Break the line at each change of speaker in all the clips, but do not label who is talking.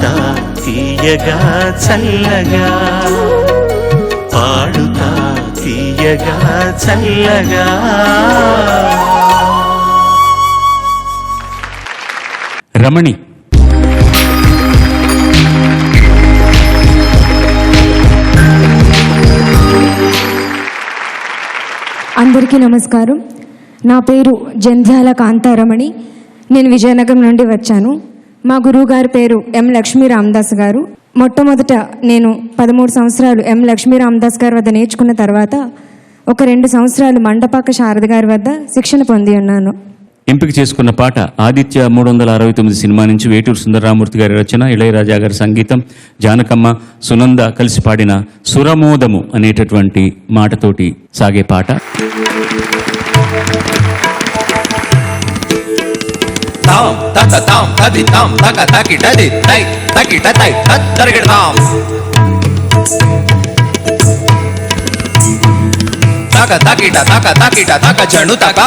పాడుతా తీయగా చల్లగా, పాడుతా తీయగా చల్లగా.
రమణి.
అందరికీ నమస్కారం. నా పేరు జంధ్యాల కాంతారమణి. నేను విజయనగరం నుండి వచ్చాను. మా గురువు గారి పేరు ఎం లక్ష్మీ రామదాస్ గారు. మొట్టమొదట నేను 13 సంవత్సరాలు ఎం లక్ష్మీ రామదాస్ గారి వద్ద నేర్చుకున్న తర్వాత ఒక 2 సంవత్సరాలు మండపాక శారద గారి వద్ద శిక్షణ పొంది ఉన్నాను.
ఎంపిక చేసుకున్న పాట ఆదిత్య 369 సినిమా నుంచి వేటూరు సుందరరామూర్తి గారి రచన, ఇళయరాజా గారి సంగీతం, జానకమ్మ సునంద కలిసి పాడిన సురమోదము అనేటటువంటి మాటతోటి సాగే పాట.
తాం తక తాం తది తాం తక తకిటది తై తకిట తై తత్తరిగడతాం తక తకిట తక తకిట తక జను తక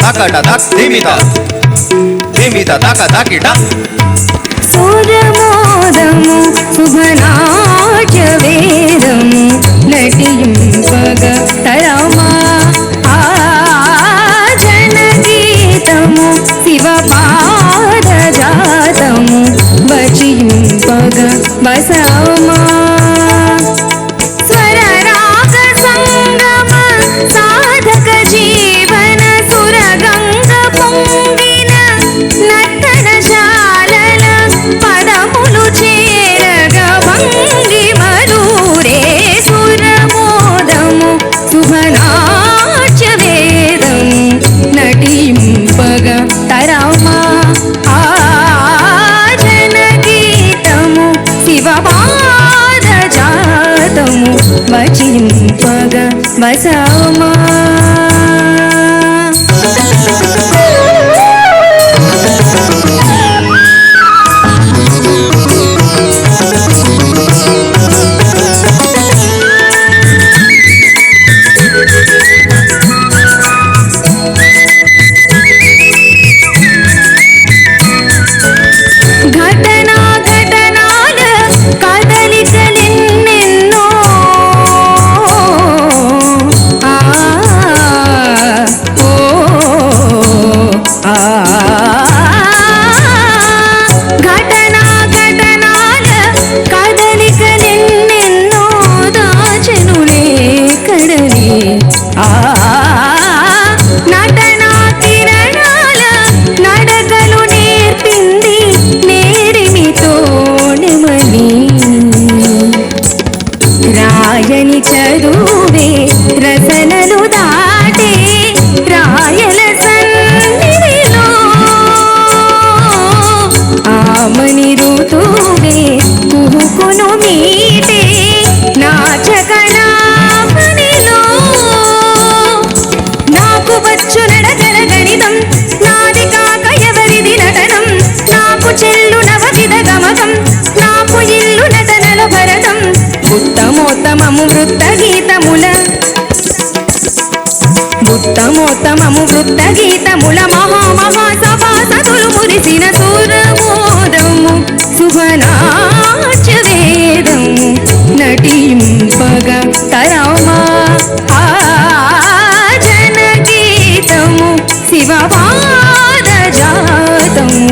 తకట తక్ ధిమిత ధిమిత తక తకిట.
సురమోదము శుభనాట్య వేదము నటింపగ తరమా, జనగీతము శివపాద జాతము వచింపగ బసమా. స్వరరాగ సంగమ సాధక జీవన సురగంగ పొంగిన నర్తనశాలల పదములు చేరగ భంగిమలూరే. సురమోదము శుభనాట్య వేదము నటింపగ తరమా, జనగీతము శివపాద జాతము వచింపగ బసమా. రాయని చదువే రసనలు దాటే రాయల సన్నిధిలో, ఆమని ఋతువే కుహుకును మీటే నాచకళామణిలో. నాకు వచ్చు నడకల గణితం, నాది కాక ఎవరిది నటనం, నాకు చెల్లు నవవిధ గమకం, నాకు ఇల్లు నటనల భరతం. ఉత్తమోత్తమము వృత్త గీతముల, ఉత్తమోత్తమము వృత్త గీతముల మహామహాసభాసతులు మురిసిన సురమోదము శుభనాట్య వేదము నటింపగ తరమా, జనగీతము శివపాద జాతము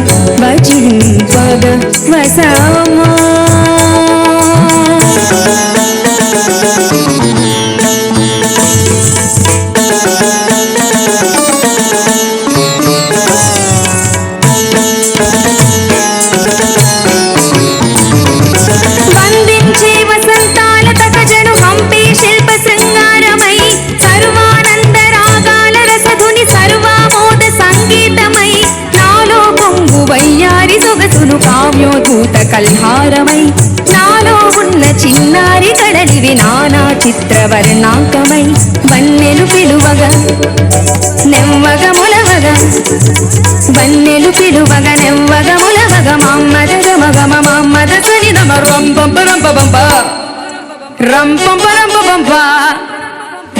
వచింపగ వసమా. వందించే వసంతాల తకజను హంపి శిల్ప శృంగారమై, సర్వానంద రాగాల రసధుని సర్వామోద సంగీతమై, నాలో పొంగు వయ్యారి సొగసులు కావ్యోద్భూత కల్హారమై, నాలో ఉన్న చిన్నారి కడలివి నానా చిత్రవర్ణాంకమై, వన్నెలు పిలువగా నెవ్వగ ములవగా, వన్నెలు పిలువగా నెవ్వగ ములవగా, మమ్మద గమగమ మమ్మద సని నమ రంపంపరంపంప రంపంపరంపంప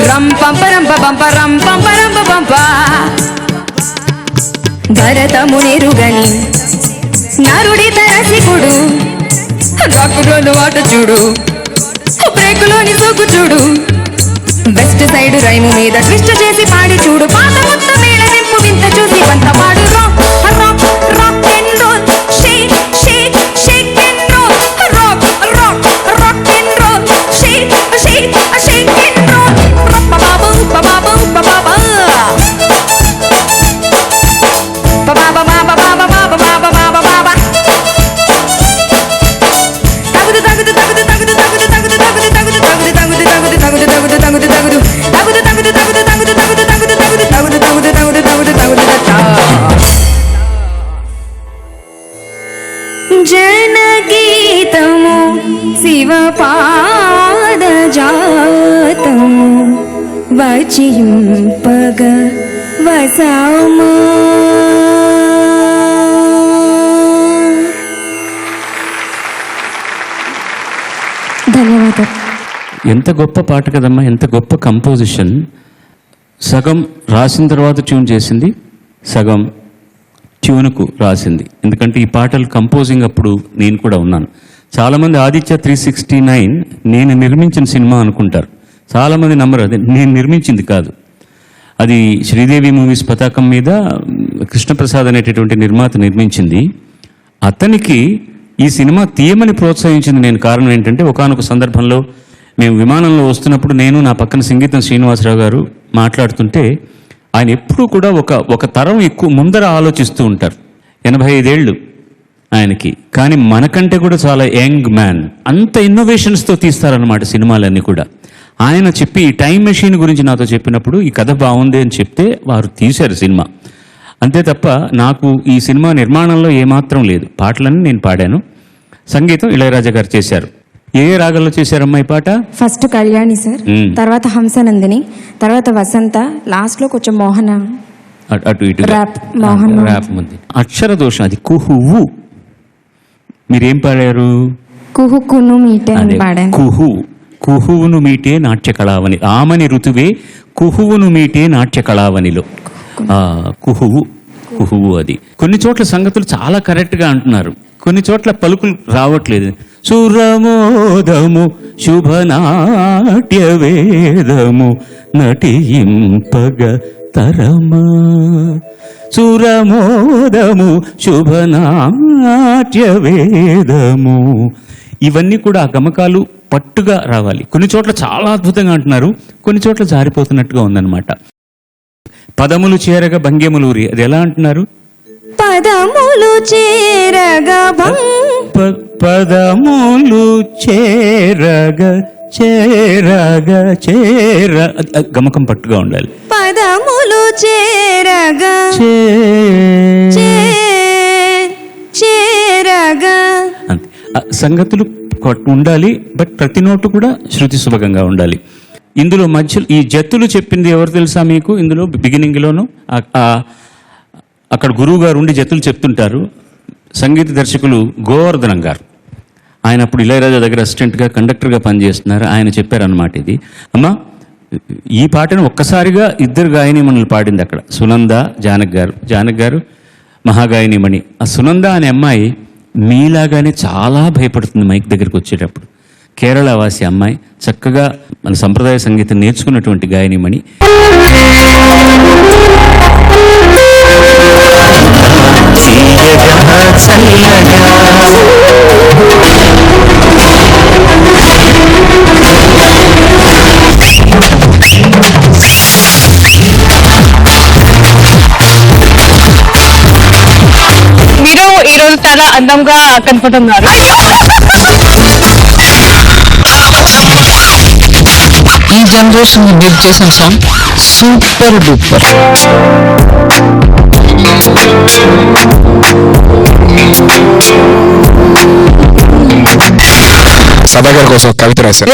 రంపంపరంపంప రంపంపరంపంప. భరతమునిరుగని నారుడి తరసికుడు రాకురోలు ఆట చూడు బ్రేకులోని సోకు చూడు వెస్ట్ సైడ్ రైము మీద ట్విస్ట్ చేసి పాడి చూడు పాత మొత్తం మేళ నింపు వింత చూసి వంత పాడు rock rock rock and roll shake shake shake and roll rock rock rock and roll shake shake shake and roll బాబా బాబా బాబా जनगीतमु शिवपादजातमु वचियुंपग वसामा ధన్యవాదాలు.
ఎంత గొప్ప పాట కదమ్మా, ఎంత గొప్ప కంపోజిషన్. సగం రాసిన తర్వాత ట్యూన్ చేసింది, సగం ట్యూన్కు రాసింది. ఎందుకంటే ఈ పాటలు కంపోజింగ్ అప్పుడు నేను కూడా ఉన్నాను. చాలామంది ఆదిత్య 369 నేను నిర్మించిన సినిమా అనుకుంటారు. చాలామంది నమ్మరు, అది నేను నిర్మించింది కాదు. అది శ్రీదేవి మూవీస్ పతాకం మీద కృష్ణప్రసాద్ అనేటటువంటి నిర్మాత నిర్మించింది. అతనికి ఈ సినిమా తీయమని ప్రోత్సహించింది నేను. కారణం ఏంటంటే ఒకానొక సందర్భంలో మేము విమానంలో వస్తున్నప్పుడు నేను నా పక్కన సంగీతం శ్రీనివాసరావు గారు మాట్లాడుతుంటే ఆయన ఎప్పుడూ కూడా ఒక తరం ఎక్కువ ముందర ఆలోచిస్తూ ఉంటారు. 85 ఏళ్ళు ఆయనకి, కానీ మనకంటే కూడా చాలా యంగ్ మ్యాన్. అంత ఇన్నోవేషన్స్తో తీస్తారన్నమాట సినిమాలన్నీ కూడా. ఆయన చెప్పి ఈ టైం మెషిన్ గురించి నాతో చెప్పినప్పుడు ఈ కథ బాగుంది అని చెప్తే వారు తీశారు సినిమా. అంతే తప్ప నాకు ఈ సినిమా నిర్మాణంలో ఏమాత్రం లేదు. పాటలన్నీ నేను పాడాను, సంగీతం ఇళయరాజా గారు చేశారు. ఏ రాగంలో చేశారమ్మా ఈ పాట?
ఫస్ట్ కళ్యాణి సార్, తర్వాత హంసనందిని, తర్వాత వసంత, లాస్ట్ లో కొంచెం మోహన
అటు ఇటు
ర్యాప్ మోహన్
ర్యాప్ ఉంది. అక్షర దోషం, అది కుహువు. మీరేం పాడారు?
కుహుకును మీటే అని పాడాను.
కుహువును మీటే నాట్య కళావని, ఆమని ఋతువే కుహువును మీటే నాట్య కళావనిలో కుహువు అది. కొన్ని చోట్ల సంగతులు చాలా కరెక్ట్గా అంటున్నారు, కొన్ని చోట్ల పలుకులు రావట్లేదు. సురమోదము శుభనాట్య వేదము నటింపగ తరమా, సురమోదము శుభనాట్య వేదము. ఇవన్నీ కూడా ఆ గమకాలు పట్టుగా రావాలి. కొన్ని చోట్ల చాలా అద్భుతంగా అంటున్నారు, కొన్ని చోట్ల జారిపోతున్నట్టుగా ఉందన్నమాట. పదములు చేరగా భంగ్యములూరి, అది ఎలా అంటున్నారు?
పదములు చేరగా
పదములు చేరగా గమకం పట్టుగా ఉండాలి.
పదములు చేరగా చేరగా
సంగతులు ఉండాలి, బట్ ప్రతి నోటు కూడా శృతి సుభగంగా ఉండాలి. ఇందులో మధ్యలో ఈ జత్తులు చెప్పింది ఎవరు తెలుసా మీకు? ఇందులో బిగినింగ్లోను అక్కడ గురువు గారు ఉండి జత్తులు చెప్తుంటారు. సంగీత దర్శకులు గోవర్ధనం గారు, ఆయన అప్పుడు ఇళయరాజా దగ్గర అసిస్టెంట్గా కండక్టర్గా పనిచేస్తున్నారు. ఆయన చెప్పారన్నమాట, ఇది అమ్మా ఈ పాటను ఒక్కసారిగా ఇద్దరు గాయనీమణులు పాడింది అక్కడ, సునంద జానక్ గారు మహాగాయనీమణి. ఆ సునంద అనే అమ్మాయి మీలాగానే చాలా భయపడుతుంది మైక్ దగ్గరికి వచ్చేటప్పుడు. కేరళ వాసి అమ్మాయి, చక్కగా మన సంప్రదాయ సంగీతం నేర్చుకున్నటువంటి గాయనీమణి.
మీరు ఈరోజు చాలా అందంగా కనపడుతున్నారు.
ఈ జనరేషన్ మీరు చేసిన సాంగ్ సూపర్ డూపర్.
సభాగారి కోసం కవిత రాశారు.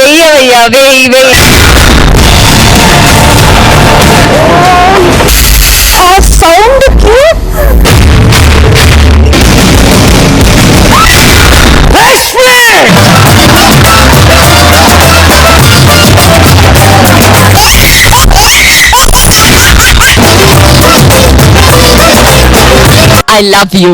I love you.